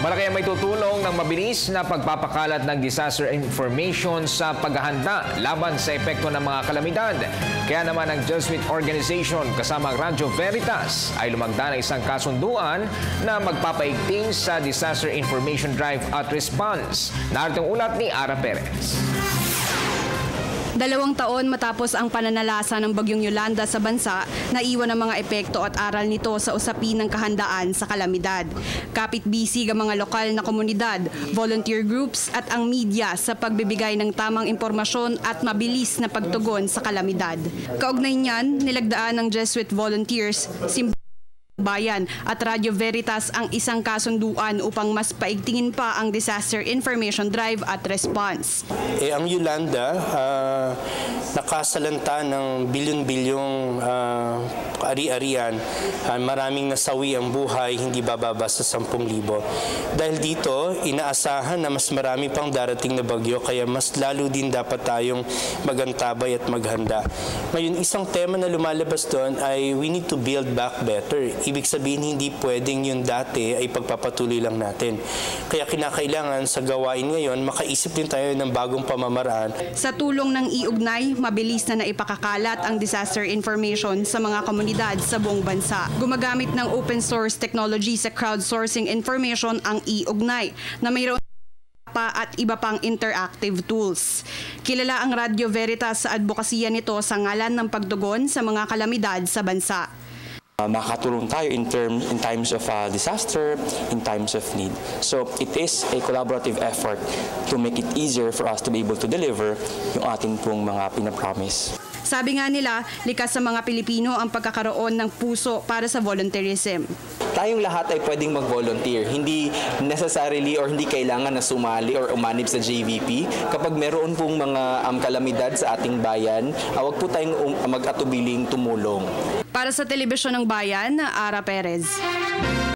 Malaki ang may tutulong ng mabilis na pagpapakalat ng disaster information sa paghahanda laban sa epekto ng mga kalamidad. Kaya naman ang Jesuit Organization kasama ang Radyo Veritas ay lumagda ng isang kasunduan na magpapaigting sa Disaster Information Drive at Response. Narito ang ulat ni Ara Perez. 2 taon matapos ang pananalasa ng Bagyong Yolanda sa bansa, naiwan ang mga epekto at aral nito sa usapin ng kahandaan sa kalamidad. Kapit-bisig ang mga lokal na komunidad, volunteer groups at ang media sa pagbibigay ng tamang impormasyon at mabilis na pagtugon sa kalamidad. Kaugnay niyan, nilagdaan ng Jesuit volunteers, Bayan at Radyo Veritas ang isang kasunduan upang mas paigtingin pa ang Disaster Information Drive at Response. Ang Yolanda, nakasalanta ng bilyon-bilyong ari-arian, maraming nasawi ang buhay, hindi bababa sa 10,000. Dahil dito, inaasahan na mas marami pang darating na bagyo, kaya mas lalo din dapat tayong magantabay at maghanda. Ngayon, isang tema na lumalabas doon ay we need to build back better. Ibig sabihin, hindi pwedeng yung dati ay pagpapatuloy lang natin. Kaya kinakailangan sa gawain ngayon, makaisip din tayo ng bagong pamamaraan. Sa tulong ng iugnay, mabilis na naipakakalat ang disaster information sa mga komunidad sa buong bansa. Gumagamit ng open source technology sa crowdsourcing information ang iugnay na mayroon pa at iba pang interactive tools. Kilala ang Radyo Veritas sa advokasya nito sa ngalan ng pagtugon sa mga kalamidad sa bansa. Makatulong tayo in times of disaster, in times of need. So it is a collaborative effort to make it easier for us to be able to deliver yung ating pong mga pinapromise. Sabi nga nila, likas sa mga Pilipino ang pagkakaroon ng puso para sa volunteerism. Tayong lahat ay pwedeng mag-volunteer. Hindi necessarily or hindi kailangan na sumali or umanib sa JVP. Kapag meron pong mga kalamidad sa ating bayan, huwag po tayong mag-atubiling tumulong. Para sa Telebisyon ng Bayan, Ara Perez.